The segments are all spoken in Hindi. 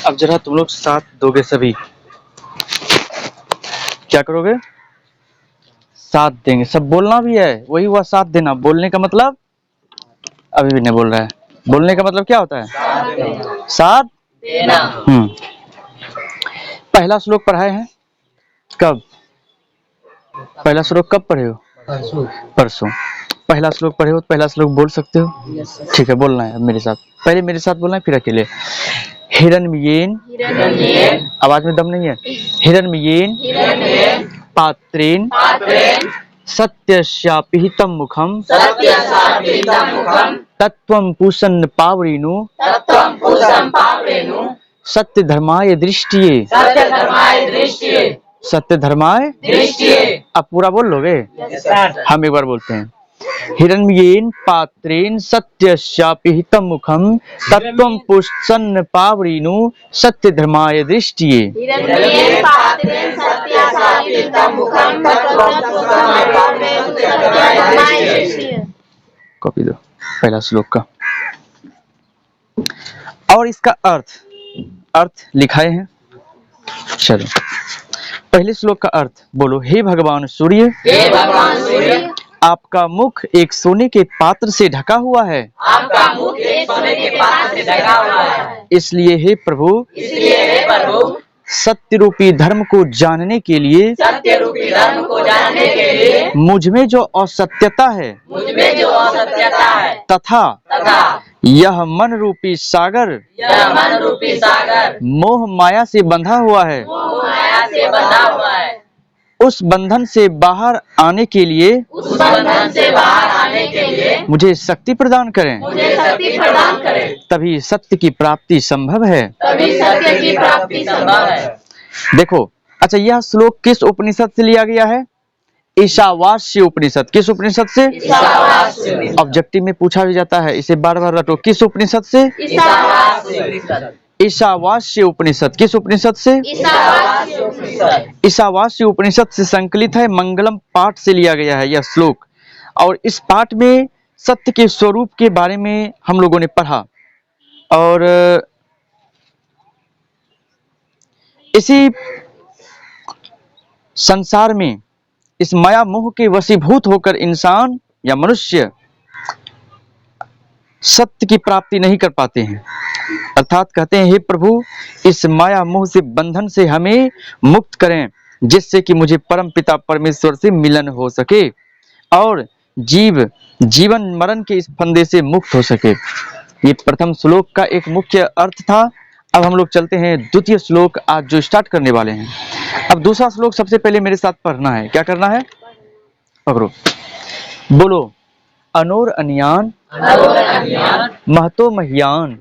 अब जरा तुम लोग साथ दोगे सभी, क्या करोगे? साथ देंगे, सब बोलना भी है, वही हुआ साथ देना। बोलने का मतलब अभी भी नहीं बोल रहा है। बोलने का मतलब क्या होता है? साथ देना। पहला श्लोक पढ़ाए हैं कब? पहला श्लोक कब पढ़े हो? परसों। पहला श्लोक पढ़े हो तो पहला श्लोक बोल सकते हो? ठीक है, बोलना है अब मेरे साथ। पहले मेरे साथ बोलना है, फिर अकेले। हिरण्मयेन, आवाज में दम नहीं है। हिरण्मयेन पात्रेण सत्यस्यापिहितं मुखं तत्त्वं पूषन् पावृणु सत्य धर्माय दृष्टिये। सत्य धर्माय दृष्टिये। अब पूरा बोल लोगे? हम एक बार बोलते हैं। हिरण्मयेन पात्रेण सत्यस्यापिहितं मुखं तत्त्वं पूषन् पावृणु सत्य धर्माय दृष्टिये। कॉपी दो पहला श्लोक का। और इसका अर्थ लिखाए हैं। चलो पहले श्लोक का अर्थ बोलो। हे भगवान सूर्य, आपका मुख एक सोने के पात्र से ढका हुआ है। इसलिए हे प्रभु, सत्य रूपी धर्म को जानने के लिए मुझ में जो असत्यता है तथा यह मन रूपी सागर मोह माया से बंधा हुआ है, उस बंधन से बाहर आने के लिए मुझे शक्ति प्रदान करें। तभी सत्य की प्राप्ति संभव है। देखो, अच्छा यह श्लोक किस उपनिषद से लिया गया है? ईशावास्य उपनिषद। किस उपनिषद से? ऑब्जेक्टिव में पूछा भी जाता है, इसे बार बार रटो। किस उपनिषद से? ईशावास्य उपनिषद। किस उपनिषद से? ईशावास्य उपनिषद से संकलित है। मंगलम पाठ से लिया गया है यह श्लोक। और इस पाठ में सत्य के स्वरूप के बारे में हम लोगों ने पढ़ा। और इसी संसार में इस माया मोह के वशीभूत होकर इंसान या मनुष्य सत्य की प्राप्ति नहीं कर पाते हैं। अर्थात कहते हैं, हे प्रभु, इस माया मोह से बंधन से हमें मुक्त करें, जिससे कि मुझे परम पिता परमेश्वर से मिलन हो सके और जीवन मरण के इस फंदे से मुक्त हो सके। ये प्रथम श्लोक का एक मुख्य अर्थ था। अब हम लोग चलते हैं द्वितीय श्लोक, आज जो स्टार्ट करने वाले हैं। अब दूसरा श्लोक सबसे पहले मेरे साथ पढ़ना है। क्या करना है? पकड़ो, बोलो। अनोर अनियान महतो मह्यान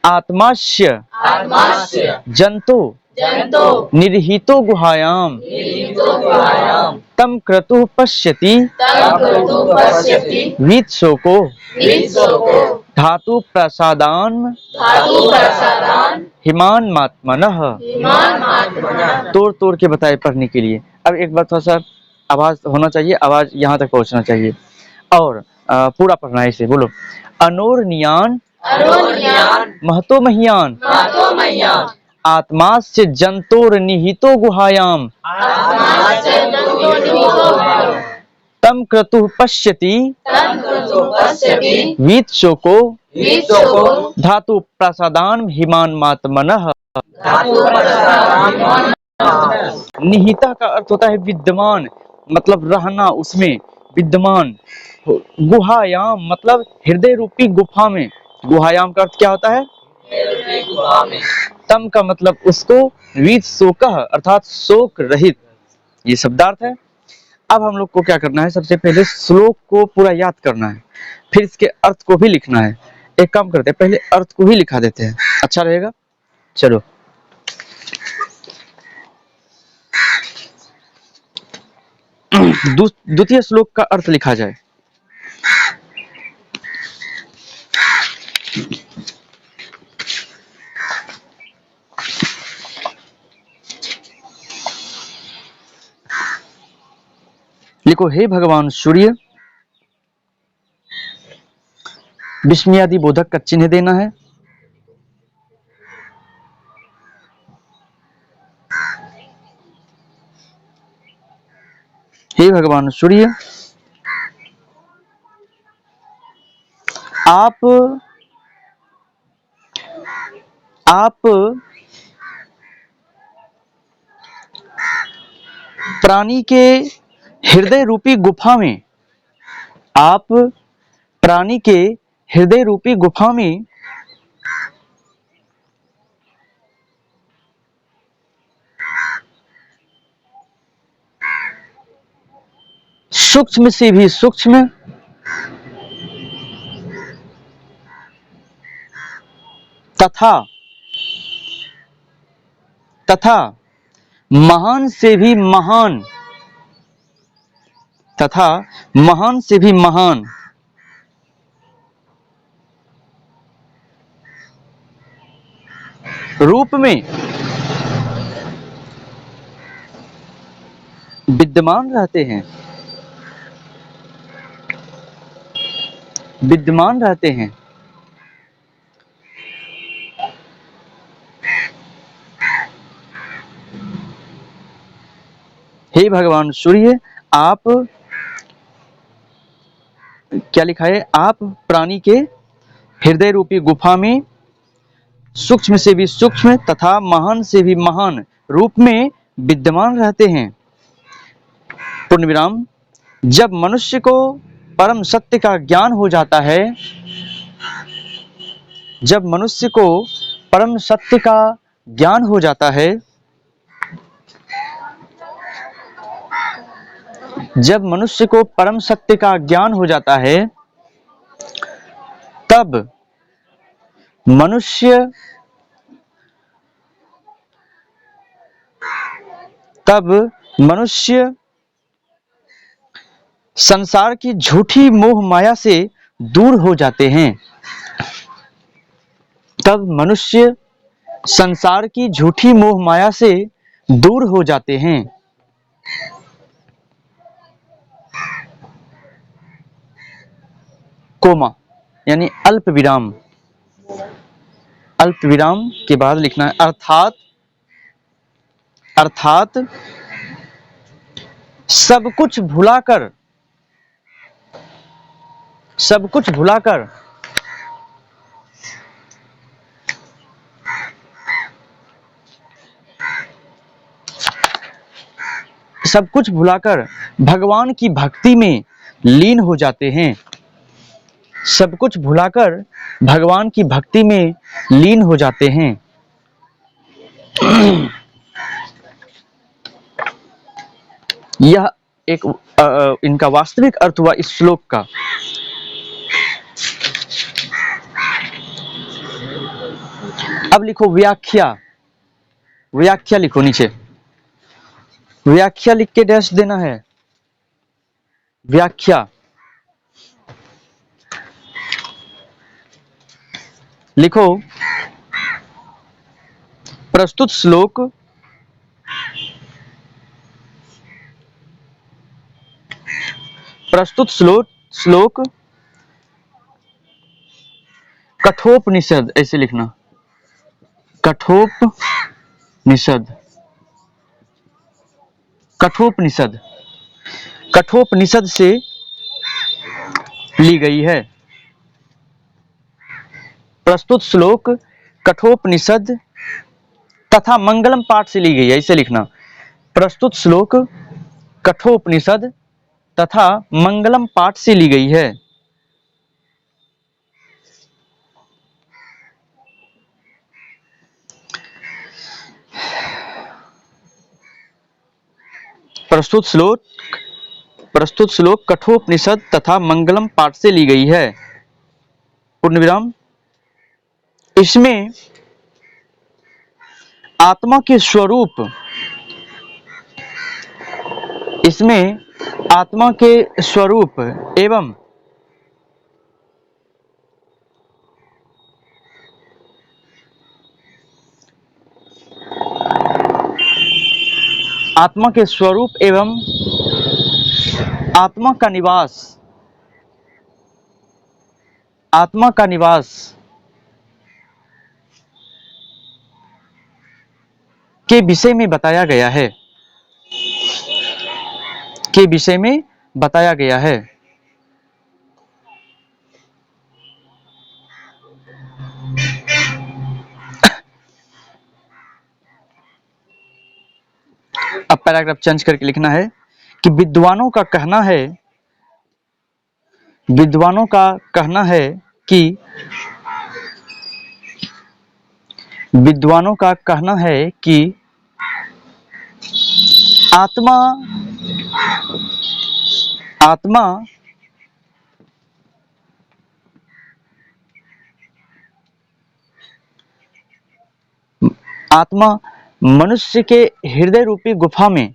आत्मास्य जंतो निर्हितो गुहायाम तम क्रतुः पश्यति वीतशोको धातु प्रसादान हिमान मात्मनः। तोड़ तोड़ के बताए पढ़ने के लिए। अब एक बार थोड़ा सा आवाज होना चाहिए, आवाज यहाँ तक पहुँचना चाहिए। और पूरा पढ़ना है इसे। बोलो। अनोर नियान महतो मह्यान आत्मास्य जंतोर निहितो गुहायाम तम क्रतुः पश्यति वीतशोको धातु प्रसादान हिमान मात्मनः। निहिता का अर्थ होता है विद्यमान, मतलब रहना उसमें, विद्यमान। गुहायाम मतलब हृदय रूपी गुफा में। गुहायाम का अर्थ क्या होता है? तम का मतलब उसको, वीत शोकः अर्थात शोक रहित, ये शब्दार्थ है। अब हम लोग को क्या करना है? सबसे पहले श्लोक को पूरा याद करना है, फिर इसके अर्थ को भी लिखना है। एक काम करते हैं, पहले अर्थ को ही लिखा देते हैं, अच्छा रहेगा। चलो, द्वितीय श्लोक का अर्थ लिखा जाए। लिखो, हे भगवान सूर्य, विस्मयादि बोधक का चिन्ह देना है। हे भगवान सूर्य, आप प्राणी के हृदय रूपी गुफा में, आप प्राणी के हृदय रूपी गुफा में सूक्ष्म से भी सूक्ष्म तथा महान से भी महान तथा महान से भी महान रूप में विद्यमान रहते हैं, विद्यमान रहते हैं। हे भगवान सूर्य, आप क्या लिखा है, आप प्राणी के हृदय रूपी गुफा में सूक्ष्म से भी सूक्ष्म तथा महान से भी महान रूप में विद्यमान रहते हैं। पूर्ण विराम। जब मनुष्य को परम सत्य का ज्ञान हो जाता है, जब मनुष्य को परम सत्य का ज्ञान हो जाता है, जब मनुष्य को परम सत्य का ज्ञान हो जाता है, तब मनुष्य संसार की झूठी मोह माया से दूर हो जाते हैं। तब मनुष्य संसार की झूठी मोह माया से दूर हो जाते हैं। कोमा यानी अल्प विराम, अल्प विराम के बाद लिखना है अर्थात सब कुछ भुलाकर सब कुछ भुलाकर भगवान की भक्ति में लीन हो जाते हैं। सब कुछ भुलाकर भगवान की भक्ति में लीन हो जाते हैं। यह एक इनका वास्तविक अर्थ हुआ इस श्लोक का। अब लिखो व्याख्या, व्याख्या लिखो नीचे, व्याख्या लिख के डैश देना है। व्याख्या लिखो, प्रस्तुत श्लोक कठोपनिषद, ऐसे लिखना, कठोपनिषद से ली गई है। प्रस्तुत श्लोक कठोपनिषद तथा मंगलम पाठ से ली गई है, ऐसे लिखना। प्रस्तुत श्लोक कठोपनिषद तथा मंगलम पाठ से ली गई है। प्रस्तुत श्लोक कठोपनिषद तथा मंगलम पाठ से ली गई है। पूर्ण विराम। इसमें आत्मा के स्वरूप एवं आत्मा के स्वरूप एवं आत्मा का निवास के विषय में बताया गया है, के विषय में बताया गया है। अब पैराग्राफ चेंज करके लिखना है कि विद्वानों का कहना है कि विद्वानों का कहना है कि आत्मा आत्मा आत्मा मनुष्य के हृदय रूपी गुफा में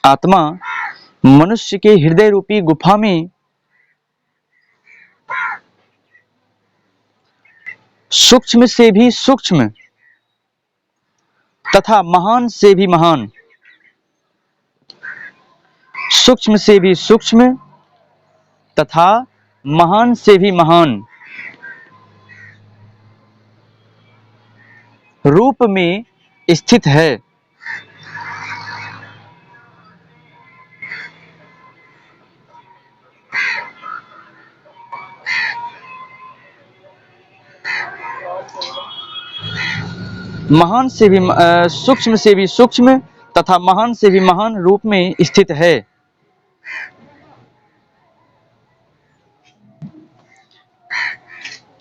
आत्मा मनुष्य के हृदय रूपी गुफा में सूक्ष्म से भी सूक्ष्म तथा महान से भी महान सूक्ष्म से भी सूक्ष्म तथा महान से भी महान रूप में स्थित है। महान से भी सूक्ष्म से भी सूक्ष्म तथा महान से भी महान रूप में स्थित है।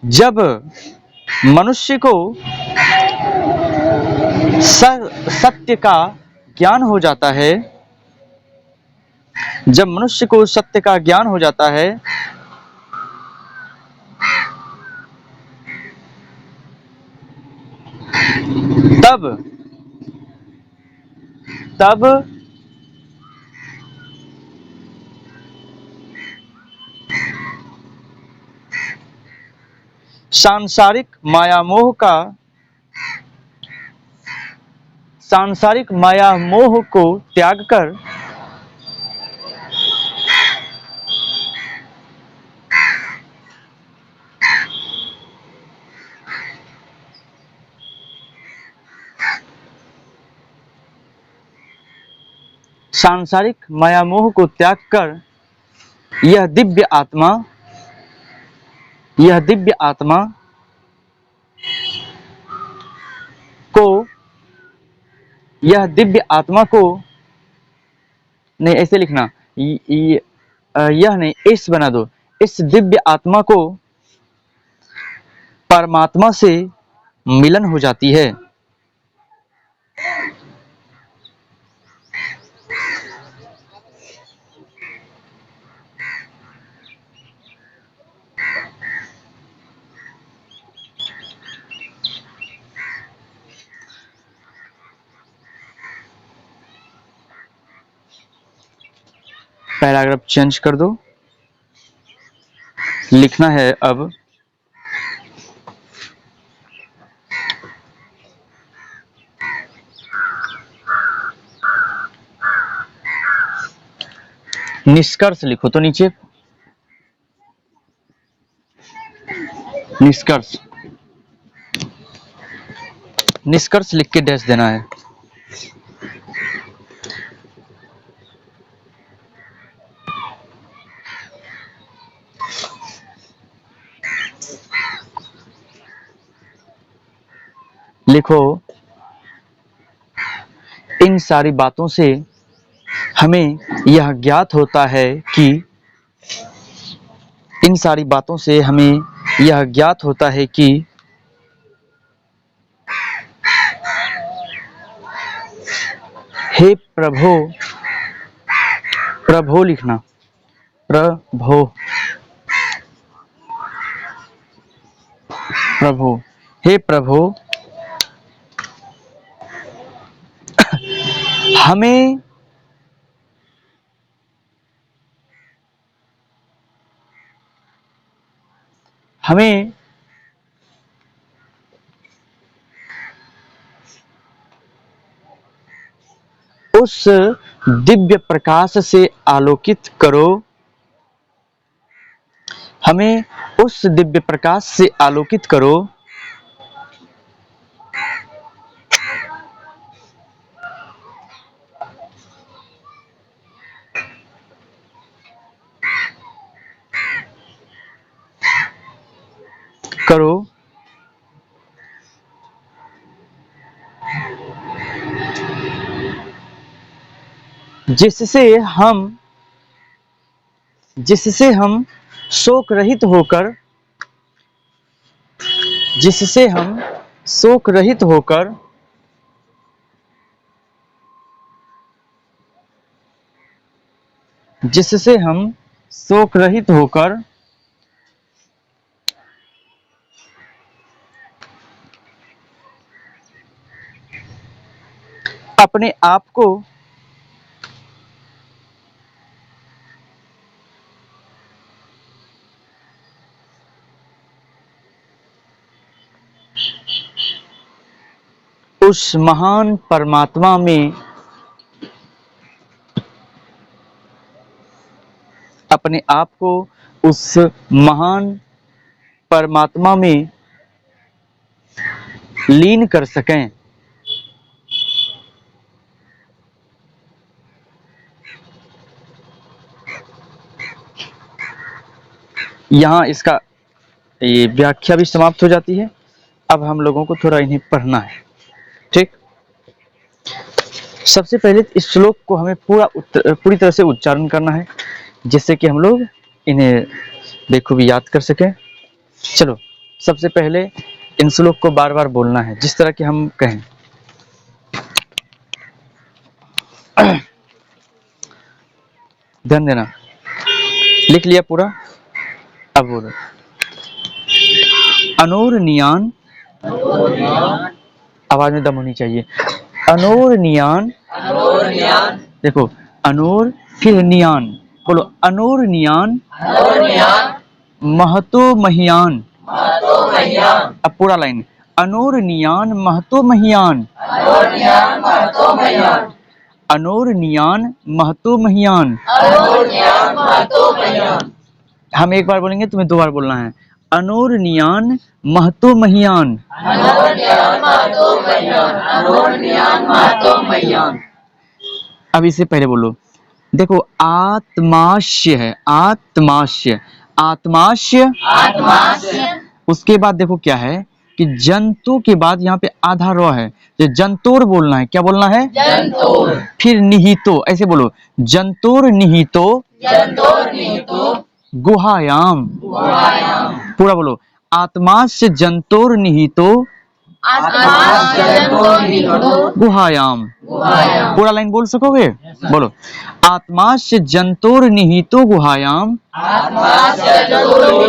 जब मनुष्य को सत्य का ज्ञान हो जाता है, जब मनुष्य को सत्य का ज्ञान हो जाता है, तब सांसारिक माया मोह को त्याग कर सांसारिक माया मोह को त्याग कर यह दिव्य आत्मा को नहीं, ऐसे लिखना, यह नहीं, इस बना दो, इस दिव्य आत्मा को परमात्मा से मिलन हो जाती है। पैराग्राफ चेंज कर दो, लिखना है अब निष्कर्ष लिखो तो नीचे निष्कर्ष लिख के डैश देना है। लिखो, इन सारी बातों से हमें यह ज्ञात होता है कि हे प्रभो लिखना, प्रभो, हे प्रभो, हमें उस दिव्य प्रकाश से आलोकित करो, हमें उस दिव्य प्रकाश से आलोकित करो करो जिससे हम शोक रहित होकर जिससे हम शोक रहित होकर जिससे हम शोक रहित होकर अपने आप को उस महान परमात्मा में अपने आप को उस महान परमात्मा में लीन कर सकें। यहाँ इसका ये व्याख्या भी समाप्त हो जाती है। अब हम लोगों को थोड़ा इन्हें पढ़ना है, ठीक। सबसे पहले इस श्लोक को हमें पूरी तरह से उच्चारण करना है, जिससे कि हम लोग इन्हें बेखूबी याद कर सकें। चलो, सबसे पहले इन श्लोक को बार बार बोलना है, जिस तरह कि हम कहें। ध्यान देना, लिख लिया पूरा। अब बोलो, अनोरनियान, आवाज में दम होनी चाहिए। अनोरनियान, देखो अनोर फिर नियान, बोलो अनोरनियान महतो महियान। अब पूरा लाइन, अनोरनियान महतो महियान, अनोरनियान महतो महियान। हम एक बार बोलेंगे, तुम्हें दो बार बोलना है। अनोरनियान महतो महियान। अब इससे पहले बोलो, देखो आत्माश्य है, आत्माश्य, आत्माश्य। उसके बाद देखो क्या है कि जंतु के बाद यहाँ पे आधा र है, तो जंतोर बोलना है। क्या बोलना है? जंतोर। फिर निहितो, ऐसे बोलो, जंतोर निहितो गुहायाम। पूरा बोलो, आत्माश्य जंतोर निहितो गुहायाम। पूरा लाइन बोल सकोगे? बोलो, आत्माश्य जंतोर निहितो गुहायाम, आत्माश्य जंतोर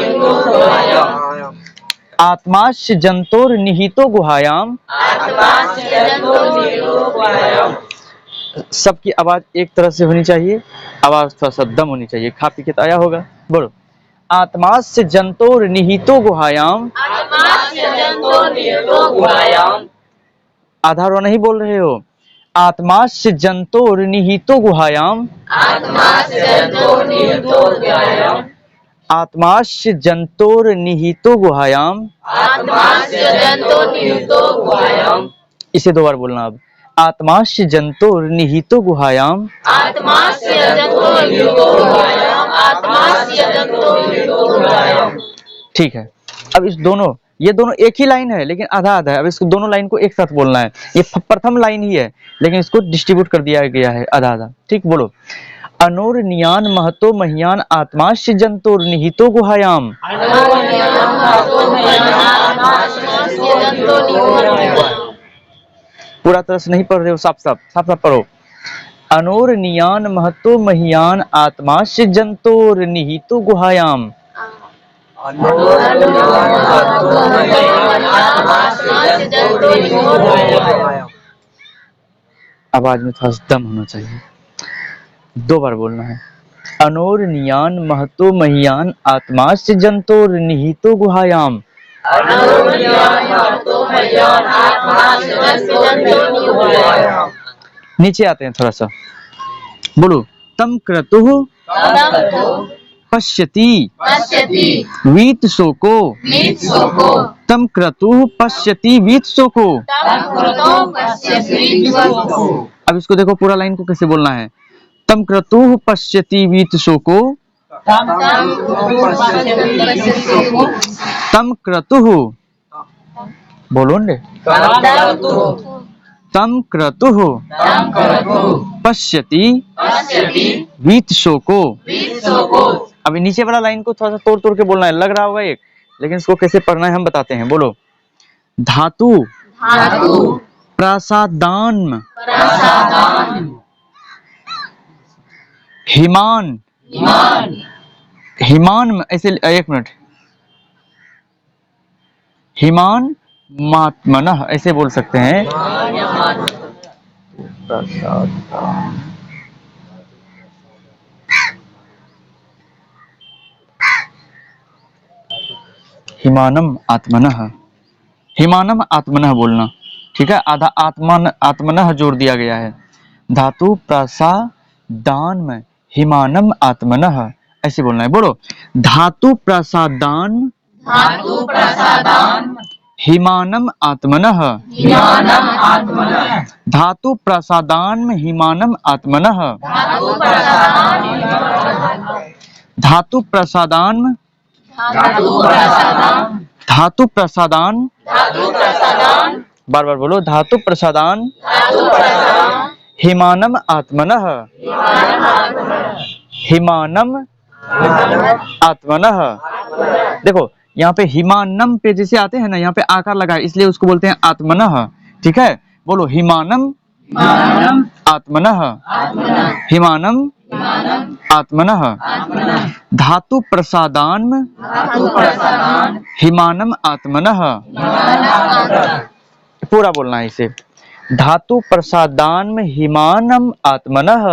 निहितो गुहायाम। सबकी आवाज एक तरह से होनी चाहिए, आवाज थोड़ा सा दम होनी चाहिए। खा पी के तो आया होगा। बोलो, आत्माश्य जंतोर निहितो गुहायाम। आधा रो नहीं बोल रहे हो। आत्माश्य जंतोर निहितो गुहायाम, आत्माश्य जंतोर निहितो गुहायाम। इसे दो बार बोलना। अब आत्माश्य जंतोर निहितो गुहायाम, ठीक है। अब इस दोनों, ये दोनों एक ही लाइन है लेकिन आधा आधा है। अब इसको दोनों लाइन को एक साथ बोलना है। ये प्रथम लाइन ही है लेकिन इसको डिस्ट्रीब्यूट कर दिया गया है आधा आधा, ठीक। बोलो, अनोरनियान महतो महियान आत्माश्य जंतोर निहितो गुहायाम। पूरा तरह से नहीं पढ़ रहे हो, साफ साफ पढ़ो। अनोरनियान महतो महियान आत्माश्य जंतोर निहितो गुहायाम। आवाज में थोड़ा दम होना चाहिए, दो बार बोलना है। अनोरनियान महतो महियान आत्माश्य जंतोर निहितो गुहायाम। नीचे आते हैं थोड़ा सा। बोलो, तम क्रतुः पश्यति वीत शोको, तम क्रतुः पश्यति वीत शोको। अब इसको देखो, पूरा लाइन को कैसे बोलना है। तम क्रतुः पश्यति वीत शोको, तम क्रतुः, बोलो ने, तम क्रतुः पश्यति वीतशोको। अभी नीचे वाला लाइन को थोड़ा सा तोड़ तोड़ के बोलना है, लग रहा होगा एक, लेकिन इसको कैसे पढ़ना है हम बताते हैं। बोलो, धातु प्रसादान हिमान, हिमान ऐसे, एक मिनट, हिमान मात्मनः ऐसे बोल सकते हैं। हिमानम आत्मनः, हिमानम आत्मनः बोलना, ठीक है। आधा आत्मन आत्मनः जोड़ दिया गया है। धातु प्रसादान में हिमानम आत्मनः ऐसे बोलना है। बोलो, धातु प्रसादान हिमानम आत्मनः, धातु प्रसादान में हिमानम आत्मनः, धातु प्रसादान, धातु प्रसादान, बार बार बोलो, धातु प्रसादान हिमानम आत्मनः, हिमानम आत्मनः। देखो यहाँ पे हिमानम पे जैसे आते हैं ना, यहाँ पे आकार लगा है, इसलिए उसको बोलते हैं आत्मनः, ठीक है। बोलो, हिमानम आत्मनः, हिमानम आत्मनः। धातु प्रसादान हिमानम आत्मनः, पूरा बोलना है इसे। धातु प्रसादान में हिमानम आत्मनः,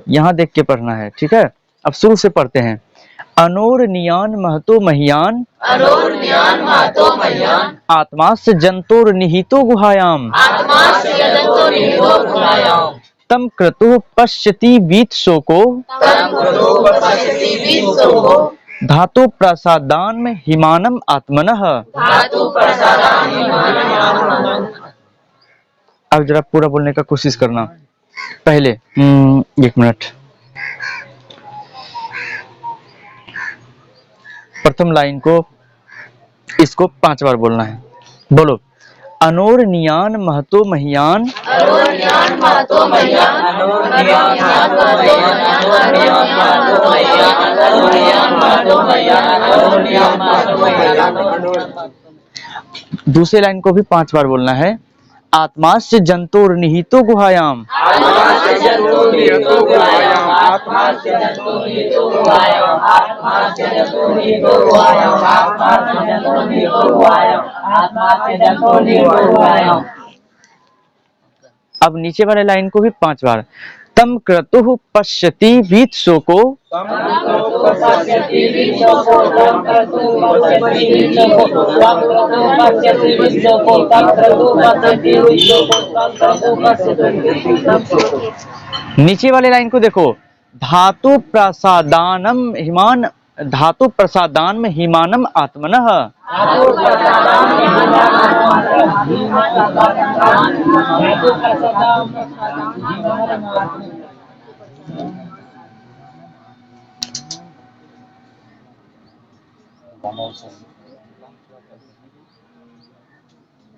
यहाँ देख के पढ़ना है, ठीक है। अब शुरू से पढ़ते हैं। अनोरनियान महतो महियान, आत्मास्य जंतोर निहितो गुहायाम, तम क्रतुः पश्यति वीतशोको, धातु प्रसादान में हिमानम आत्मनः। अब जरा पूरा बोलने का कोशिश करना। पहले एक मिनट, प्रथम लाइन को, इसको 5 बार बोलना है। बोलो, अनोरनियान महतो महियान, दूसरे लाइन को भी 5 बार बोलना है। आत्मास्य जंतोर निहितो गुहायाम, अब नीचे वाले लाइन को भी 5 बार। तम क्रतुः पश्यति वीतशोको, नीचे वाले लाइन को देखो। धातु प्रसादानम हिमान, धातु प्रसादान में हिमानम आत्मनः,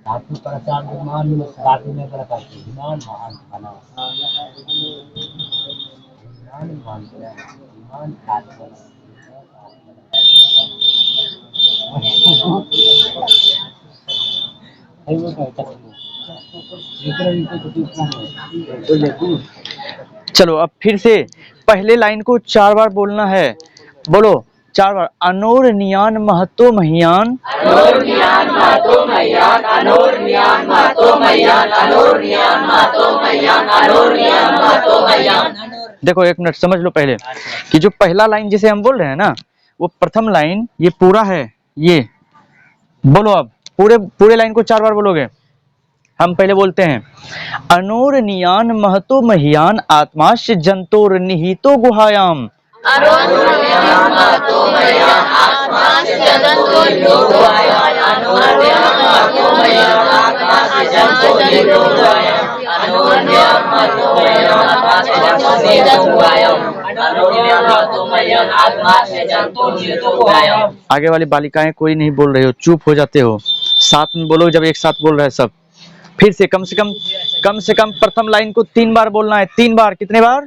धातु प्रसाद विमान में धातु में करता है विमान महान बना विमान विमान आत्मा चलो अब फिर से पहले लाइन को 4 बार बोलना है। बोलो 4 बार। अनोरनियान महतो महियान, अनोरनियान महतो महियान, अनोरनियान महतो महियान, अनोरनियान महतो महियान, अनोरनियान महतो महियान। देखो एक मिनट समझ लो पहले कि जो पहला लाइन जिसे हम बोल रहे हैं ना, वो प्रथम लाइन ये पूरा है। ये बोलो, अब पूरे लाइन को 4 बार बोलोगे। हम पहले बोलते हैं, अनोरनियान महतो महियान, आत्माश्च जंतोर निहितो गुहायाम, अनोरनियान महतो महियान, आत्माश्च जंतोर निहितो गुहायाम, अनोरनियान महतो महियान, आत्माश्च जंतोर निहितो गुहायाम, अनोरनियान आगे वाली बालिकाएं कोई नहीं बोल रही हो, चुप हो जाते हो, साथ में बोलो जब एक साथ बोल रहे हैं सब। फिर से कम से कम प्रथम लाइन को 3 बार बोलना है, 3 बार। कितने बार?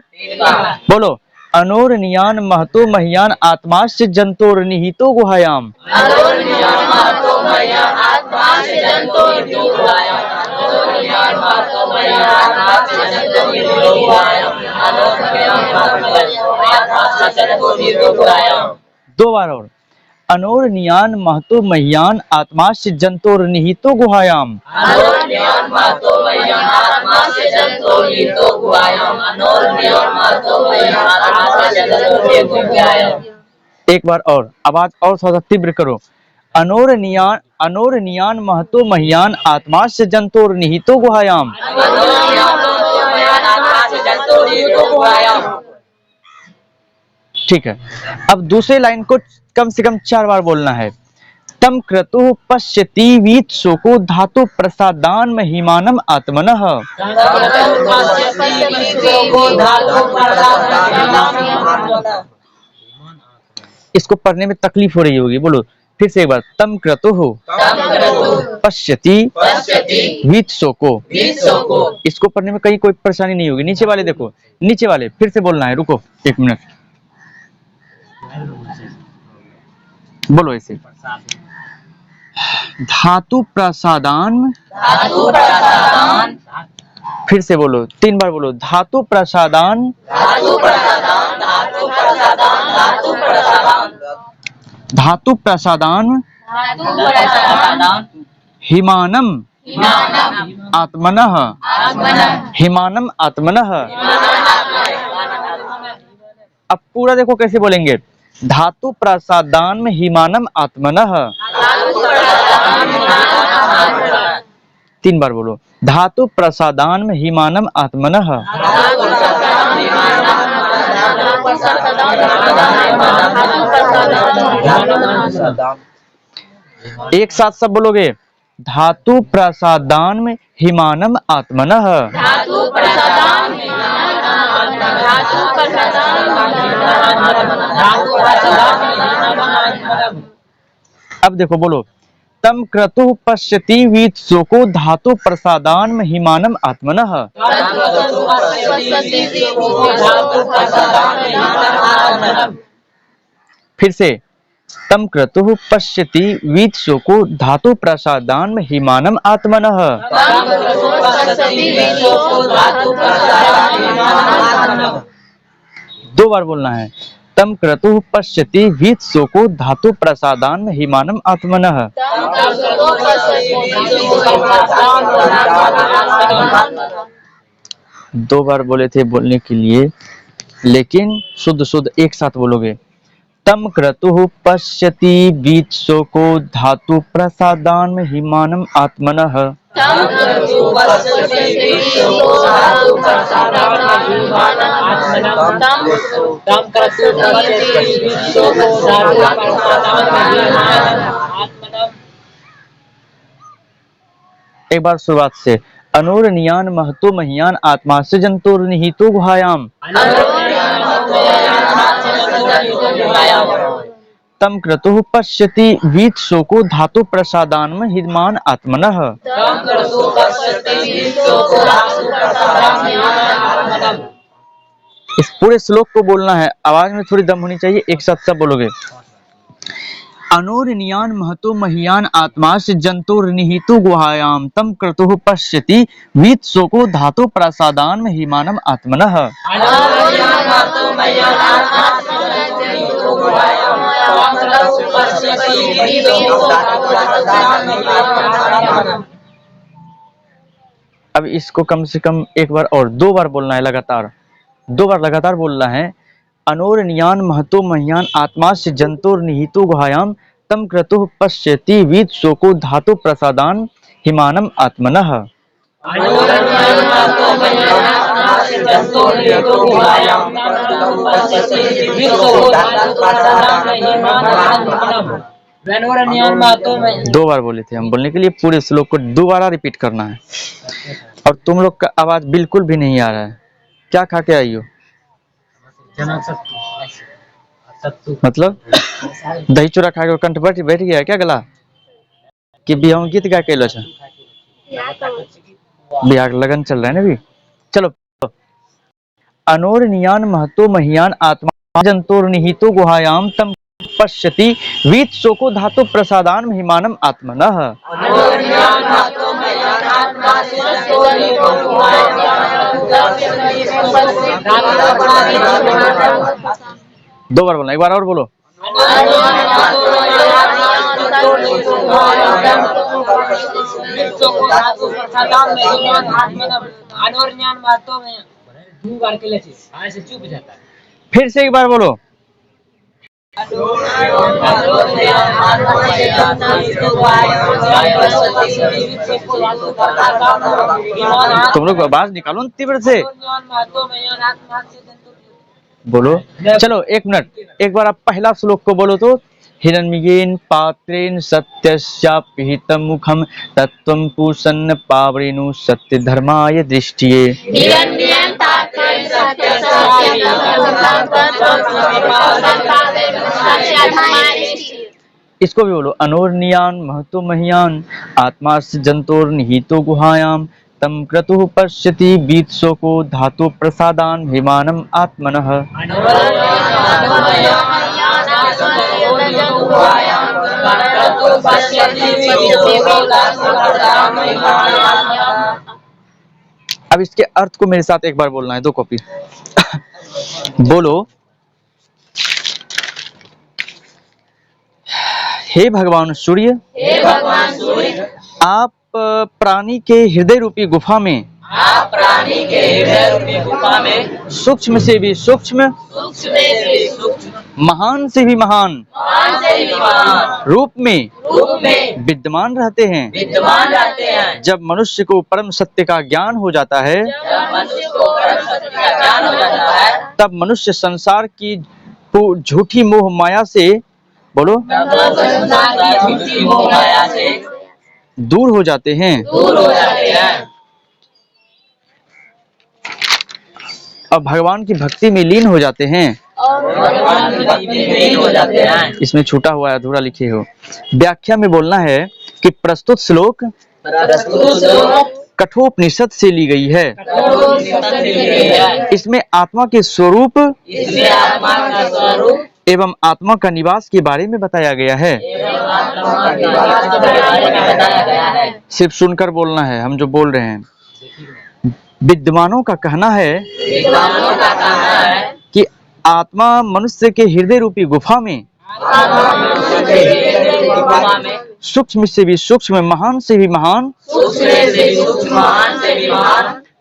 बोलो। अनोरनियान महतो महियान आत्माश्च जंतोर निहितो गुहायाम। दो बार और। अनोरनियान महतो महियान आत्माश्च जंतोर निहितो गुहायाम। एक बार और, आवाज और थोड़ा तीव्र करो। अनोरनियान महतो महियान आत्माश्च जंतोर निहितो गुहायाम। ठीक है, अब दूसरे लाइन को कम से कम 4 बार बोलना है। तम क्रतुः पश्यति वीत शोको धातु प्रसादान महिमानम आत्मनः। इसको पढ़ने में तकलीफ हो रही होगी, बोलो फिर से एक बार। तम क्रतुः पश्यति वीत शोको। इसको पढ़ने में कहीं कोई परेशानी नहीं होगी। नीचे वाले देखो, नीचे वाले फिर से बोलना है। रुको 1 मिनट, बोलो ऐसे। धातु प्रसादान, फिर से बोलो 3 बार बोलो। धातु प्रसादान, धातु प्रसादान हिमानम आत्मनः। हिमानम आत्मनः। अब पूरा देखो कैसे बोलेंगे। धातु प्रसादान में हिमानम आत्मनः। 3 बार बोलो। धातु प्रसादान में हिमानम आत्मनः। एक साथ सब बोलोगे। धातु प्रसादान में हिमानम आत्मनः। अब देखो बोलो। तम क्रतुः पश्यति वीत शोको धातु प्रसादान में हिमानम आत्मनः। फिर से। तम क्रतुः पश्यति वीत शोको धातु प्रसादान में हिमानम आत्मनः। 2 बार बोलना है। तम क्रतुः पश्यति वीत शोको धातु प्रसादान में हिमानम आत्मनः। 2 बार बोले थे बोलने के लिए, लेकिन शुद्ध एक साथ बोलोगे। तम क्रतुः पश्यति वीत शोको धातु प्रसादान में हिमानम आत्मनः। एक बार शुरुआत से। अनोरनियान महतो महियान आत्माश्च जंतोर निहितो गुहायाम। तम क्रतुः पश्यति वीत शोको धातु प्रसादान में हिमान आत्मनः। इस पूरे श्लोक को बोलना है, आवाज में थोड़ी दम होनी चाहिए, एक साथ सब बोलोगे। अनोरनियान महतो महियान आत्माश्च जंतोर निहितो गुहायाम। तम क्रतुः पश्यति वीत शोको धातु प्रसादान में हिमानम आत्मनः। अब इसको कम से कम 1 बार और 2 बार बोलना है लगातार। 2 बार लगातार बोलना है। अनोरनियान महतो महियान आत्माश्च जंतोर निहितो गुहायाम। तम क्रतुः पश्यति वीत शोको धातु प्रसादान हिमानम आत्मनः। दो बार बोले थे हम, बोलने के लिए पूरे श्लोक को दोबारा रिपीट करना है। और तुम लोग का आवाज बिल्कुल भी नहीं आ रहा है। क्या खा के आई हो? चना सत्तू मतलब दही चूड़ा खा के कंठ बैठ बैठ गया है क्या गला? कि बिहार गीत गा के अलो छ? बिहार लगन चल रहा है ना अभी। चलो, अनोरनियान महतो महियान आत्मा जंतोर निहितो गुहायाम तम पश्यति वीत शोको धातु प्रसादान महिमानम आत्मनः। दो बार बोलना, एक बार और बोलो। चुप जाता है। फिर से एक बार बोलो। तुम लोग आवाज निकालो न तीव्र से, बोलो। चलो एक मिनट, एक बार आप पहला श्लोक को बोलो तो। हिरण्मयेन पात्रेण सत्यस्यापिहितं मुखं तत्त्वं पूषन्न पावरेणु सत्य धर्माय दृष्टिये। हिरण्यं पात्रेण सत्यस्यापिहितं मुखं तत्त्वं पूषन्न पावरेणु सत्य धर्माय दृष्टिये। इसको भी बोलो। अनोरनियान महतो महियान आत्मास्य जंतोर निहितो गुहायाम तम क्रतुः पश्यति बीतशोको धातु प्रसादान हिमानम आत्मनः। अब इसके अर्थ को मेरे साथ एक बार बोलना है, दो कॉपी बोलो। हे भगवान सूर्य, हे भगवान सूर्य, आप प्राणी के हृदय रूपी गुफा में, आप प्राणी के हृदय रूपी गुफा में सूक्ष्म से भी सूक्ष्म, सूक्ष्म से सूक्ष्म, महान से भी महान महान से भी महान रूप में विद्यमान रहते हैं। रहते हैं। जब मनुष्य को परम सत्य का ज्ञान हो जाता है, जब मनुष्य को परम सत्य का ज्ञान हो जाता है, तब मनुष्य संसार की झूठी मोह माया से, बोलो, तब संसार की झूठी मोह माया से दूर हो जाते हैं। दूर हो जाते हैं और भगवान की भक्ति में लीन हो जाते हैं। और भगवान की भक्ति में लीन हो जाते हैं। इसमें छूटा हुआ है, अधूरा लिखे हो। व्याख्या में बोलना है कि प्रस्तुत श्लोक कठोपनिषद से ली गई है। इसमें आत्मा के स्वरूप इसमें आत्मा का स्वरूप एवं आत्मा का निवास के बारे में बताया गया है। एवं आत्मा का निवास के बारे में बताया गया है। सिर्फ सुनकर बोलना है, हम जो बोल रहे हैं। विद्वानों का कहना है विद्वानों का कहना है कि आत्मा मनुष्य के हृदय रूपी गुफा में सूक्ष्म से भी सूक्ष्म, महान से भी महान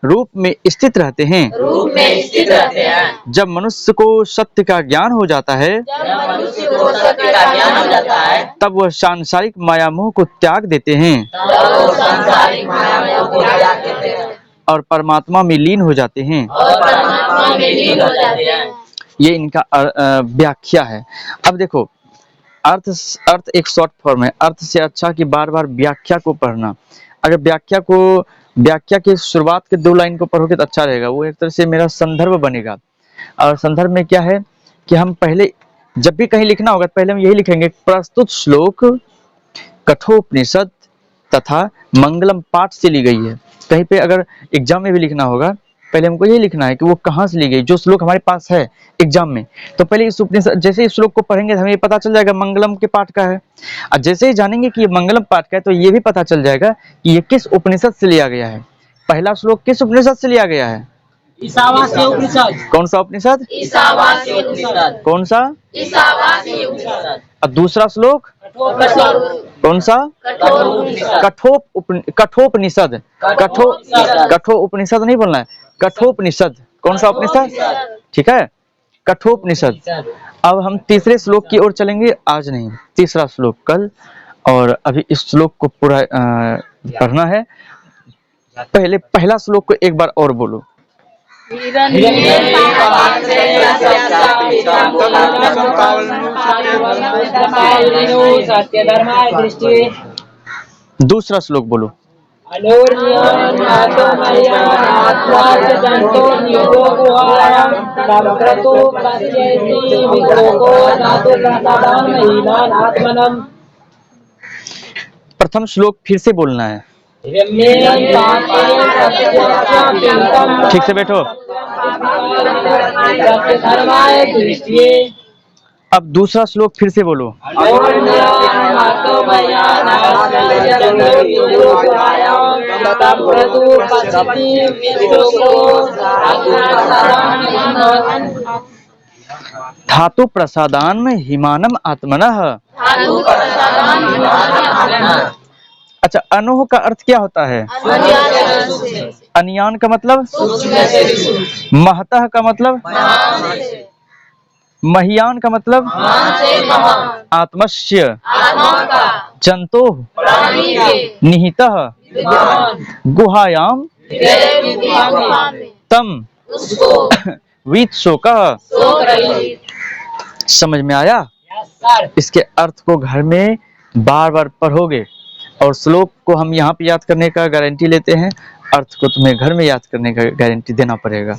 रूप में स्थित रहते हैं। जब मनुष्य को सत्य का ज्ञान हो जाता है, तब वह सांसारिक माया मोह को त्याग देते हैं और परमात्मा में लीन हो जाते हैं। ये इनका व्याख्या है। अब देखो, अर्थ एक शॉर्ट फॉर्म है। अर्थ से अच्छा कि बार बार व्याख्या को पढ़ना। अगर व्याख्या के शुरुआत के 2 लाइन को पढ़ोगे तो अच्छा रहेगा। वो एक तरह से मेरा संदर्भ बनेगा। और संदर्भ में क्या है कि हम पहले जब भी कहीं लिखना होगा, पहले हम यही लिखेंगे, प्रस्तुत श्लोक कठोपनिषद तथा मंगलम पाठ से ली गई है। कहीं पे अगर एग्जाम में भी लिखना होगा, पहले हमको ये लिखना है कि वो कहाँ से ली गई। जो श्लोक हमारे पास है एग्जाम में, तो पहले इस उपनिषद, जैसे इस श्लोक को पढ़ेंगे हमें पता चल जाएगा मंगलम के पाठ का है। और जैसे ही जानेंगे कि ये मंगलम पाठ का है, तो ये भी पता चल जाएगा कि ये किस उपनिषद से लिया गया है। पहला श्लोक किस उपनिषद से लिया गया है? ईशावास्य उपनिषद। कौन सा उपनिषद? ईशावास्य उपनिषद। कौन सा? ईशावास्य उपनिषद। और दूसरा श्लोक कौन सा? कठोपनिषद। कठोपनिषद नहीं बोलना है, कठोपनिषद। कौन सा उपनिषद? ठीक है, कठोपनिषद। अब हम तीसरे श्लोक की ओर चलेंगे, आज नहीं, तीसरा श्लोक कल। और अभी इस श्लोक को पूरा पढ़ना है। पहले पहला श्लोक को एक बार और बोलो। दूसरा श्लोक बोलो। अनोर्नियान नातो मयान आत्माच जंतो नियोगुहायाम तमक्रतो पश्येति विलोको नातो प्रसादान महिमान आत्मनम। प्रथम श्लोक फिर से बोलना है। रम्येन पापेन सत्यस्य पिंकम ठीक से बैठो। सत्य धर्माय दृष्टिये। अब दूसरा श्लोक फिर से बोलो। अनोर्नियान नातो मयान आत्माच जंतो नियोगुहायाम तमक्रतो पश्येति विलोको नातो प्रसादान महिमान। धातु प्रसादान में हिमानम आत्मनः। अच्छा, अनोह का अर्थ क्या होता है? अनियान का मतलब? महतः का मतलब? महियान का मतलब? आत्मस्य जंतो निहितः गुहायाम तम वीत शोकः। समझ में आया? इसके अर्थ को घर में बार बार पढ़ोगे और श्लोक को हम यहाँ पे याद करने का गारंटी लेते हैं, अर्थ को तुम्हें घर में याद करने का गारंटी देना पड़ेगा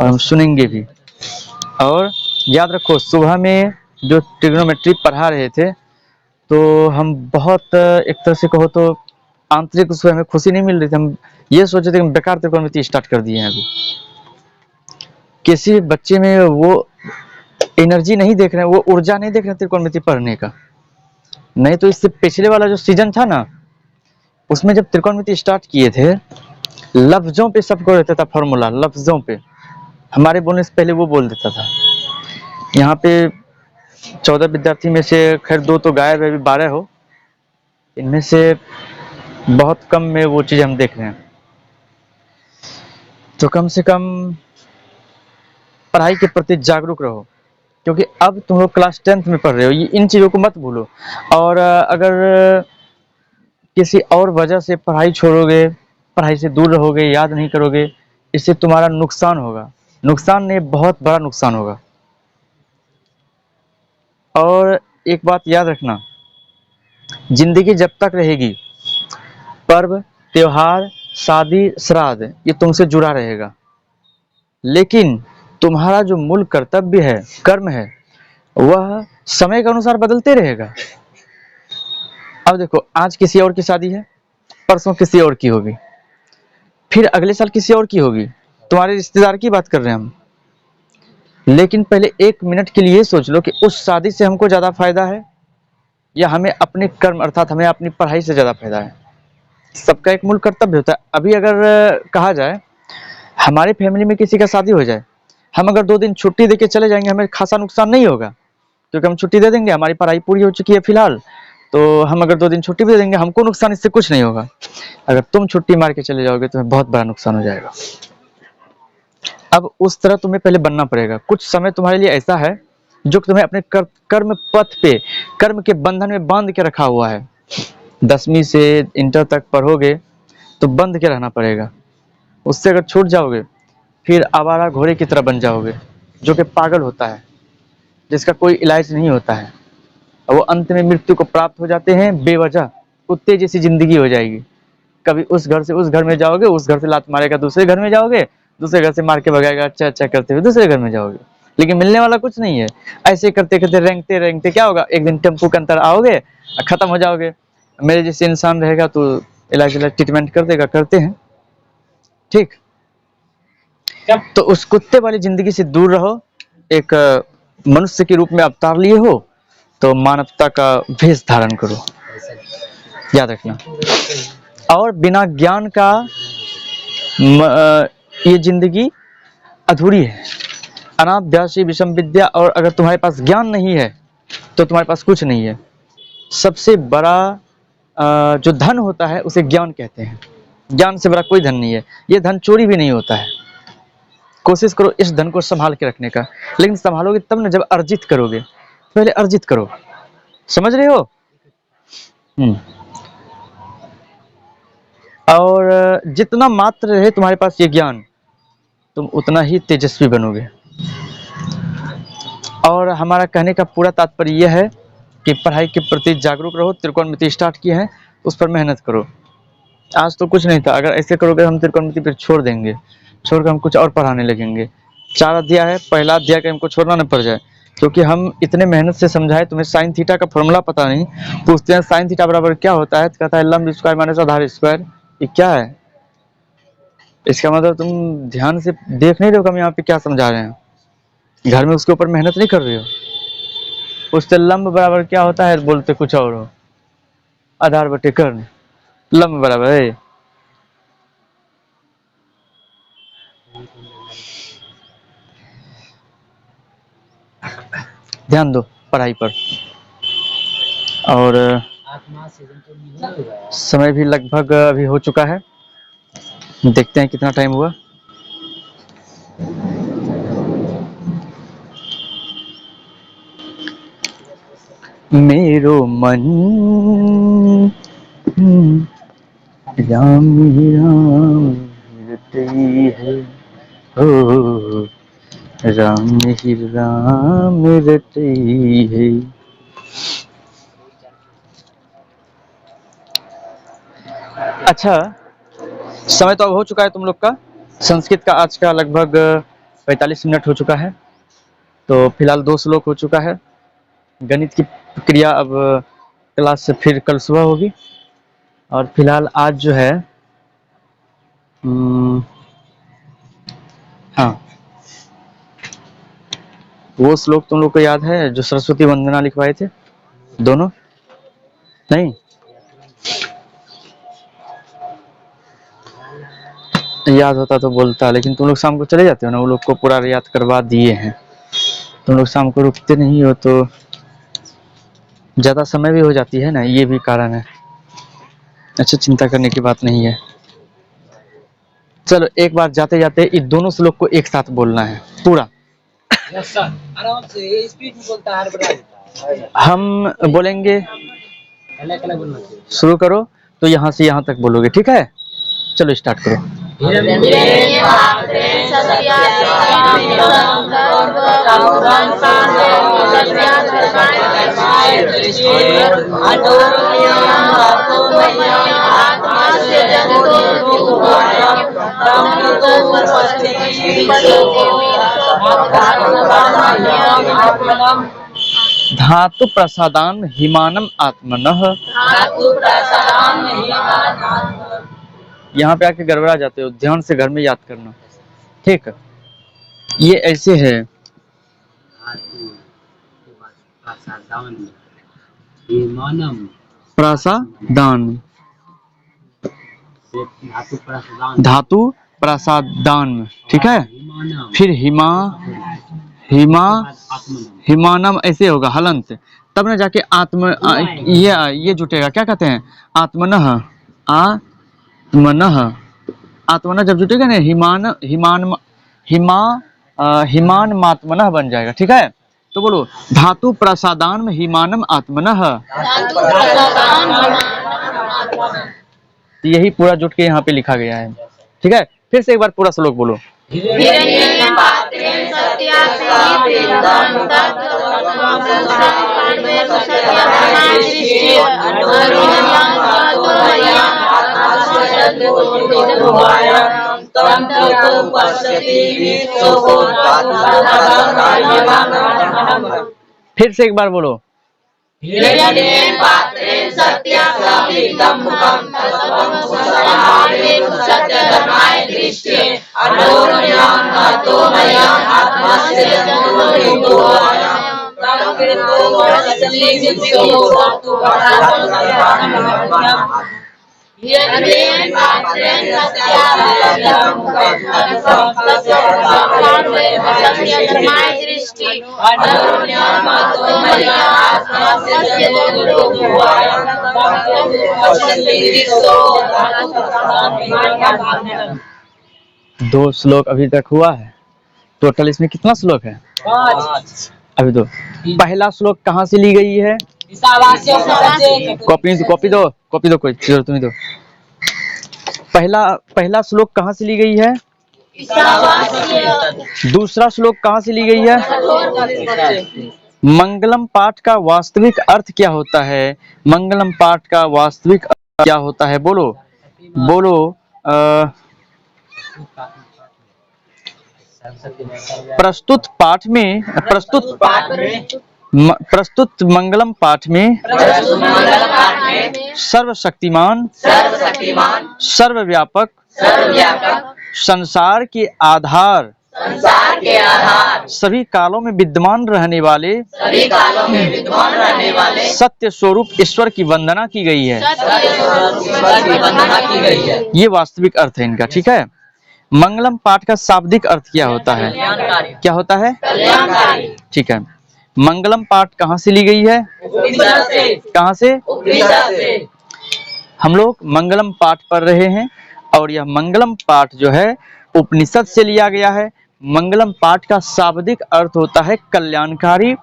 और हम सुनेंगे भी। और याद रखो, सुबह में जो ट्रिग्नोमेट्री पढ़ा रहे थे तो हम बहुत एक तरह से कहो तो आंतरिक उसमें हमें खुशी नहीं मिल रही थी। हम ये सोचे थे कि बेकार त्रिकोणमिति स्टार्ट कर दिए हैं। अभी किसी बच्चे में वो एनर्जी नहीं देख रहे हैं, वो ऊर्जा नहीं देख रहे हैं त्रिकोणमिति पढ़ने का। नहीं तो इससे पिछले वाला जो सीजन था ना, उसमें जब त्रिकोणमिति स्टार्ट किए थे, लफ्जों पे सबको रहता था फॉर्मूला, लफ्जों पे। हमारे बोलने से पहले वो बोल देता था। यहाँ पे 14 विद्यार्थी में से खैर 2 तो गायब है, अभी 12 हो। इनमें से बहुत कम में वो चीज़ हम देख रहे हैं। तो कम से कम पढ़ाई के प्रति जागरूक रहो, क्योंकि अब तुम लोग क्लास 10th में पढ़ रहे हो। ये इन चीज़ों को मत भूलो। और अगर किसी और वजह से पढ़ाई छोड़ोगे, पढ़ाई से दूर रहोगे, याद नहीं करोगे, इससे तुम्हारा नुकसान होगा। नुकसान नहीं, बहुत बड़ा नुकसान होगा। और एक बात याद रखना, जिंदगी जब तक रहेगी, पर्व, त्योहार, शादी, श्राद्ध ये तुमसे जुड़ा रहेगा। लेकिन तुम्हारा जो मूल कर्तव्य है, कर्म है, वह समय के अनुसार बदलते रहेगा। अब देखो, आज किसी और की शादी है, परसों किसी और की होगी, फिर अगले साल किसी और की होगी। तुम्हारे रिश्तेदार की बात कर रहे हैं हम। लेकिन पहले 1 मिनट के लिए सोच लो कि उस शादी से हमको ज़्यादा फायदा है या हमें अपने कर्म अर्थात हमें अपनी पढ़ाई से ज़्यादा फायदा है। सबका एक मूल कर्तव्य होता है। अभी अगर कहा जाए हमारे फैमिली में किसी का शादी हो जाए, हम अगर 2 दिन छुट्टी देके चले जाएंगे, हमें खासा नुकसान नहीं होगा, क्योंकि हम छुट्टी दे देंगे, हमारी पढ़ाई पूरी हो चुकी है फिलहाल। तो हम अगर 2 दिन छुट्टी भी दे देंगे, हमको नुकसान इससे कुछ नहीं होगा। अगर तुम छुट्टी मार के चले जाओगे तो बहुत बड़ा नुकसान हो जाएगा। अब उस तरह तुम्हें पहले बनना पड़ेगा। कुछ समय तुम्हारे लिए ऐसा है जो तुम्हें अपने कर्म पथ पे, कर्म के बंधन में बांध के रखा हुआ है। 10वीं से इंटर तक पढ़ोगे तो बंध के रहना पड़ेगा। उससे अगर छूट जाओगे, फिर आवारा घोड़े की तरह बन जाओगे, जो कि पागल होता है, जिसका कोई इलाज नहीं होता है। वो अंत में मृत्यु को प्राप्त हो जाते हैं बेवजह। कुत्ते जैसी जिंदगी हो जाएगी। कभी उस घर से उस घर में जाओगे, उस घर से लात मारेगा दूसरे घर में जाओगे, दूसरे घर से मार के भगाएगा, अच्छा अच्छा करते हुए दूसरे घर में जाओगे, लेकिन मिलने वाला कुछ नहीं है। ऐसे करते करते रेंगते रेंगते क्या होगा, एक दिन टेम्पू के अंतर आओगे, खत्म हो जाओगे। मेरे जैसे इंसान रहेगा तो इलाज ट्रीटमेंट कर देगा, करते हैं, ठीक। तो उस कुत्ते वाली जिंदगी से दूर रहो। एक मनुष्य के रूप में अवतार लिए हो तो मानवता का भेष धारण करो, याद रखना। और बिना ज्ञान का ये जिंदगी अधूरी है। अनाभ्यासी विषम विद्या। और अगर तुम्हारे पास ज्ञान नहीं है तो तुम्हारे पास कुछ नहीं है। सबसे बड़ा जो धन होता है उसे ज्ञान कहते हैं। ज्ञान से बड़ा कोई धन नहीं है। ये धन चोरी भी नहीं होता है। कोशिश करो इस धन को संभाल के रखने का, लेकिन संभालोगे तब ना जब अर्जित करोगे। पहले अर्जित करो, समझ रहे हो? और जितना मात्र रहे तुम्हारे पास ये ज्ञान, तुम उतना ही तेजस्वी बनोगे। और हमारा कहने का पूरा तात्पर्य यह है कि पढ़ाई के प्रति जागरूक रहो। त्रिकोणमिति स्टार्ट किए हैं, उस पर मेहनत करो। आज तो कुछ नहीं था, अगर ऐसे करोगे हम त्रिकोणमिति फिर छोड़ देंगे, छोड़कर हम कुछ और पढ़ाने लगेंगे। 4 अध्याय है, पहला अध्याय का हमको छोड़ना न पड़ जाए, क्योंकि हम इतने मेहनत से समझाए, तुम्हें साइन थीटा का फॉर्मूला पता नहीं, पूछते हैं साइन थीटा बराबर क्या होता है, तो कहता है लंब स्क्वायर माइनस आधार स्क्वायर। ये क्या है? इसका मतलब तुम ध्यान से देख नहीं रहे हो कि हम यहाँ पे क्या समझा रहे हैं, घर में उसके ऊपर मेहनत नहीं कर रहे हो। पूछते लंब बराबर क्या होता है, बोलते कुछ और हो, आधार बटे कर्ण, लंब बराबर है। ध्यान दो पढ़ाई पर। और आत्मा से जन तो नहीं होगा। समय भी लगभग अभी हो चुका है, देखते हैं कितना टाइम हुआ। मेरो मन राम ही राम रटई है, हो राम ही राम रटई है। अच्छा, समय तो अब हो चुका है तुम लोग का, संस्कृत का आज का लगभग 45 मिनट हो चुका है, तो फिलहाल 2 श्लोक हो चुका है। गणित की क्रिया अब क्लास से फिर कल सुबह होगी, और फिलहाल आज जो है हाँ, वो श्लोक तुम लोग को याद है जो सरस्वती वंदना लिखवाए थे दोनों? नहीं याद होता तो बोलता, लेकिन तुम लोग शाम को चले जाते हो ना, वो लोग को पूरा याद करवा दिए हैं। तुम लोग शाम को रुकते नहीं हो तो ज्यादा समय भी हो जाती है ना, ये भी कारण है। अच्छा, चिंता करने की बात नहीं है। चलो एक बार जाते जाते इन दोनों श्लोक को एक साथ बोलना है पूरा। यस सर, आराम से स्पीड में बोलता है, हर बड़ा हम बोलेंगे, अलग अलग बोलना चाहिए। शुरू करो तो यहाँ से यहाँ तक बोलोगे, ठीक है? चलो स्टार्ट करो। धातु प्रसादान हिमानम आत्मनः। यहाँ पे आके गड़बड़ा जाते हो, ध्यान से घर में याद करना, ठीक? ये ऐसे है, प्रसादान, धातु प्रसादान, ठीक है? फिर हिमा, हिमा, हिमानम ऐसे होगा हलंत, तब ना जाके आत्म ये जुटेगा, क्या कहते हैं? आत्मनः, आत्मनः, आत्मनः जब जुटेगा ना, हिमान हिमान हिमा हिमान मात्मनः बन जाएगा, ठीक है? तो बोलो धातु प्रसादान में हिमानम आत्मनः। यही पूरा जुट के यहाँ पे लिखा गया है, ठीक है? फिर से एक बार पूरा श्लोक बोलो। फिर से एक बार बोलो। दो श्लोक अभी तक हुआ है, टोटल इसमें कितना श्लोक है? 5। अभी दो। पहला श्लोक कहाँ से ली गई है? कॉपी दो कोई जरूरत नहीं दो। पहला श्लोक कहाँ से ली गई है? दूसरा श्लोक कहाँ से ली गई है? मंगलम पाठ का वास्तविक अर्थ क्या होता है? मंगलम पाठ का वास्तविक अर्थ क्या होता है? बोलो। बोलो प्रस्तुत पाठ में प्रस्तुत मंगलम पाठ में सर्वशक्तिमान सर्वव्यापक संसार के आधार सभी कालों में विद्यमान रहने वाले सत्य स्वरूप ईश्वर की वंदना की गई है। ये वास्तविक अर्थ है इनका, ठीक है। मंगलम पाठ का शाब्दिक अर्थ क्या होता है? क्या होता है? ठीक है। मंगलम पाठ कहाँ से ली गई है? कहाँ से? हम लोग मंगलम पाठ पढ़ रहे हैं और यह मंगलम पाठ जो है उपनिषद से लिया गया है। मंगलम पाठ का शाब्दिक अर्थ होता है कल्याणकारी,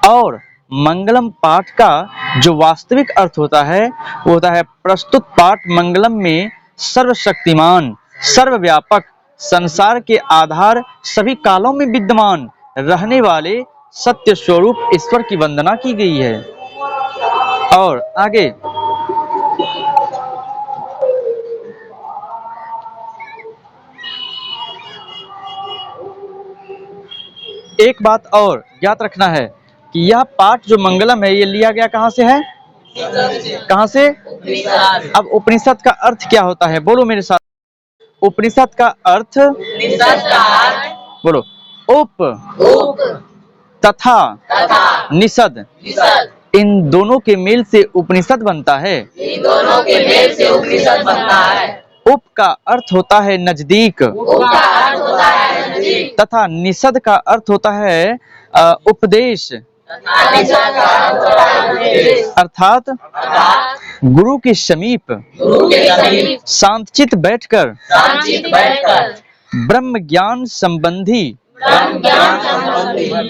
और मंगलम पाठ का जो वास्तविक अर्थ होता है वो होता है प्रस्तुत पाठ मंगलम में सर्वशक्तिमान सर्वव्यापक संसार के आधार सभी कालों में विद्यमान रहने वाले सत्य स्वरूप ईश्वर की वंदना की गई है। और आगे एक बात और याद रखना है कि यह पाठ जो मंगलम है ये लिया गया कहाँ से है? कहाँ से? अब उपनिषद का अर्थ क्या होता है? बोलो मेरे साथ। उपनिषद का अर्थ बोलो उप तथा निषद, इन दोनों के मेल से उपनिषद बनता है। उप का अर्थ होता है नजदीक, तथा निषद का अर्थ होता है उपदेश, अर्थात गुरु के समीप शांतचित बैठकर ब्रह्म ज्ञान संबंधी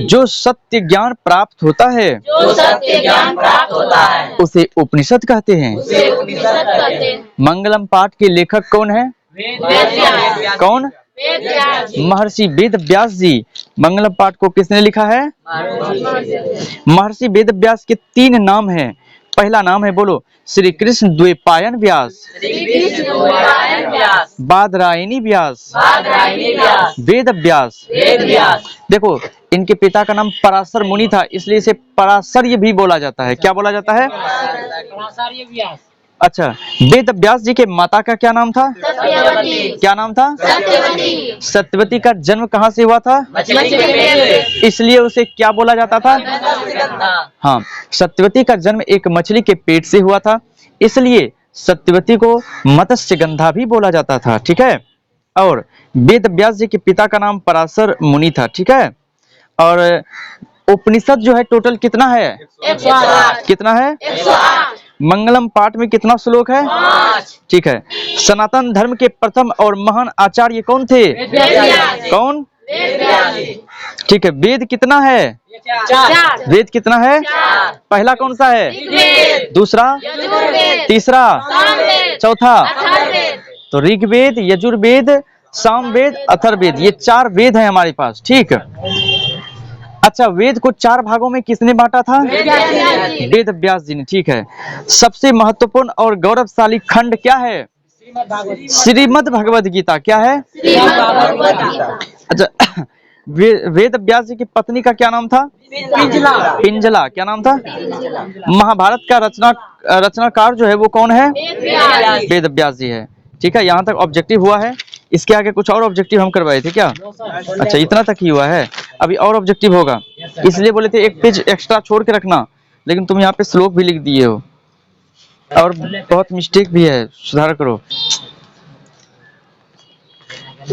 जो सत्य ज्ञान प्राप्त होता है उसे उपनिषद कहते हैं। मंगलम पाठ के लेखक कौन है? कौन? महर्षि वेद व्यास जी। मंगलम पाठ को किसने लिखा है? महर्षि वेद व्यास के 3 नाम हैं। पहला नाम है बोलो श्री कृष्ण द्वैपायन व्यास, बादरायणी व्यास, वेद व्यास। देखो इनके पिता का नाम पराशर मुनि था, इसलिए इसे पराशर्य भी बोला जाता है। क्या बोला जाता है? अच्छा, वेद व्यास जी के माता का क्या नाम था? क्या नाम था? सत्यवती का जन्म कहाँ से हुआ था? इसलिए उसे क्या बोला जाता था? हाँ, सत्यवती का जन्म एक मछली के पेट से हुआ था, इसलिए सत्यवती को मत्स्यगंधा भी बोला जाता था, ठीक है। और वेद व्यास जी के पिता का नाम पराशर मुनि था, ठीक है। और उपनिषद जो है टोटल कितना है? 108। कितना है? 108। मंगलम पाठ में कितना श्लोक है? 5। ठीक है। सनातन धर्म के प्रथम और महान आचार्य कौन थे? कौन? ठीक है। वेद कितना है? 4। वेद कितना है? 4। पहला कौन सा है? दूसरा? तीसरा? चौथा? तो ऋग्वेद, यजुर्वेद, सामवेद, अथर्ववेद, ये 4 वेद हैं हमारे पास, ठीक है। अच्छा, वेद को 4 भागों में किसने बांटा था? वेद व्यास जी ने, ठीक है। सबसे महत्वपूर्ण और गौरवशाली खंड क्या है? श्रीमद् भगवद गीता। क्या है? अच्छा, वेद व्यास जी की पत्नी का क्या नाम था? पिंजला। क्या नाम था? महाभारत का रचनाकार जो है वो कौन है? वेद व्यास जी है, ठीक है। यहाँ तक ऑब्जेक्टिव हुआ है। इसके आगे कुछ और ऑब्जेक्टिव हम करवाए थे क्या? अच्छा, इतना तक ही हुआ है, अभी और ऑब्जेक्टिव होगा, इसलिए बोले थे 1 पेज एक्स्ट्रा छोड़ के रखना, लेकिन तुम यहाँ पे श्लोक भी लिख दिए हो और बहुत मिस्टेक भी है, सुधार करो।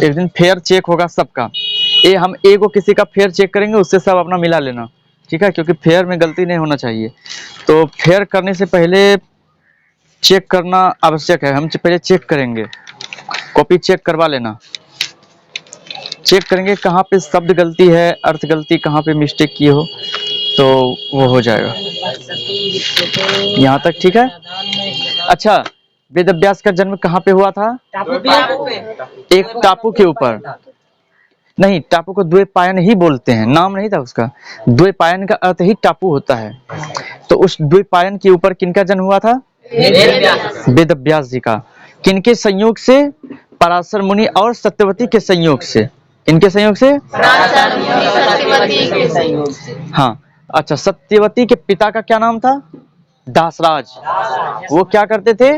एक दिन फेयर चेक होगा सबका। हम एगो किसी का फेयर चेक करेंगे, उससे सब अपना मिला लेना, ठीक है, क्योंकि फेयर में गलती नहीं होना चाहिए। तो फेयर करने से पहले चेक करना आवश्यक है। हम पहले चेक करेंगे, कॉपी चेक करवा लेना, चेक करेंगे कहाँ पे शब्द गलती है, अर्थ गलती, कहाँ पे मिस्टेक की हो, तो वो हो जाएगा। यहाँ तक ठीक है। अच्छा, वेद व्यास का जन्म कहाँ पे हुआ था? एक टापू के ऊपर। नहीं, टापू को द्वैपायन ही बोलते हैं, नाम नहीं था उसका। द्वैपायन का अर्थ ही टापू होता है। तो उस द्वैपायन के ऊपर किनका जन्म हुआ था? वेद व्यास जी का। किनके संयोग से? पराशर मुनि और सत्यवती के संयोग से। इनके संयोग से? पराशर मुनि सत्यवती के संयोग से। हाँ, अच्छा, सत्यवती के पिता का क्या नाम था? दासराज। वो क्या करते थे?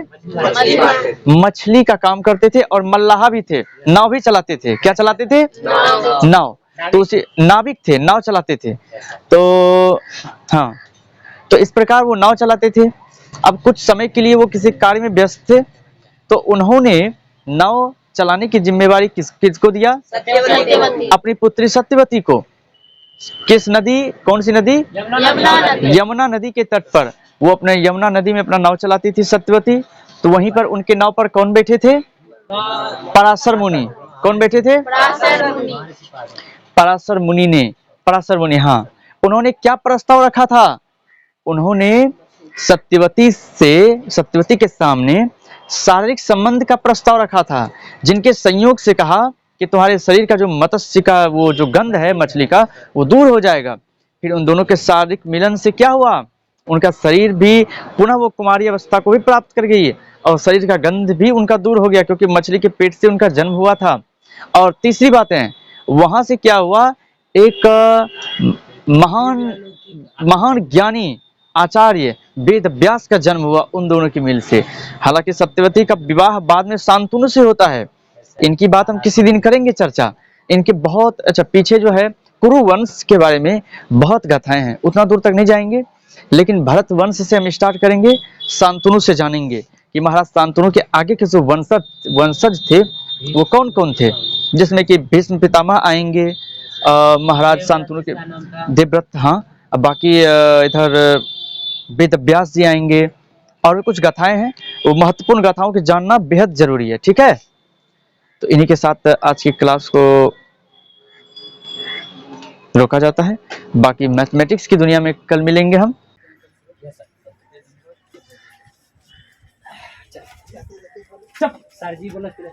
मछली का काम करते थे और मल्लाहा भी थे, नाव भी चलाते थे। क्या चलाते थे? नाव। तो उसे नाविक थे, नाव चलाते थे। तो हाँ, तो इस प्रकार वो नाव चलाते थे। अब कुछ समय के लिए वो किसी कार्य में व्यस्त थे, तो उन्होंने नाव चलाने की जिम्मेवारी किसको दिया? सत्यवती। अपनी पुत्री सत्यवती को। किस नदी? कौन सी नदी? यमुना नदी। यमुना नदी के तट पर वो अपने यमुना नदी में अपना नाव चलाती थी सत्यवती। तो वहीं पर उनके नाव पर कौन बैठे थे? पराशर मुनि। कौन बैठे थे? पराशर मुनि। पराशर मुनि ने, पराशर मुनि, हाँ, उन्होंने क्या प्रस्ताव रखा था? उन्होंने सत्यवती के सामने शारीरिक संबंध का प्रस्ताव रखा था, जिनके संयोग से कहा कि तुम्हारे शरीर का जो मत्स्य का वो जो गंध है मछली का, वो दूर हो जाएगा। फिर उन दोनों के शारीरिक मिलन से क्या हुआ? उनका शरीर भी पुनः वो कुमारी अवस्था को भी प्राप्त कर गई और शरीर का गंध भी उनका दूर हो गया, क्योंकि मछली के पेट से उनका जन्म हुआ था। और तीसरी बात है, वहां से क्या हुआ? एक महान ज्ञानी आचार्य वेद व्यास का जन्म हुआ उन दोनों की मिल से। हालांकि सत्यवती का विवाह बाद में शांतनु से होता है। इनकी बात हम किसी दिन करेंगे चर्चा। इनके बहुत अच्छा पीछे जो है कुरु वंश के बारे में बहुत गाथाएं हैं, उतना दूर तक नहीं जाएंगे, लेकिन भरत वंश से हम स्टार्ट करेंगे, शांतनु से जानेंगे कि महाराज शांतनु के आगे के जो वंशज थे वो कौन कौन थे, जिसमें कि भीष्म पितामह आएंगे, महाराज शांतनु के देवव्रत, हाँ, अब बाकी इधर वेद व्यास जी आएंगे और भी कुछ गाथाएं हैं। वो महत्वपूर्ण गाथाओं के जानना बेहद जरूरी है। ठीक है, तो इन्हीं के साथ आज की क्लास को रोका जाता है। बाकी मैथमेटिक्स की दुनिया में कल मिलेंगे हम। सर जी बोला फिर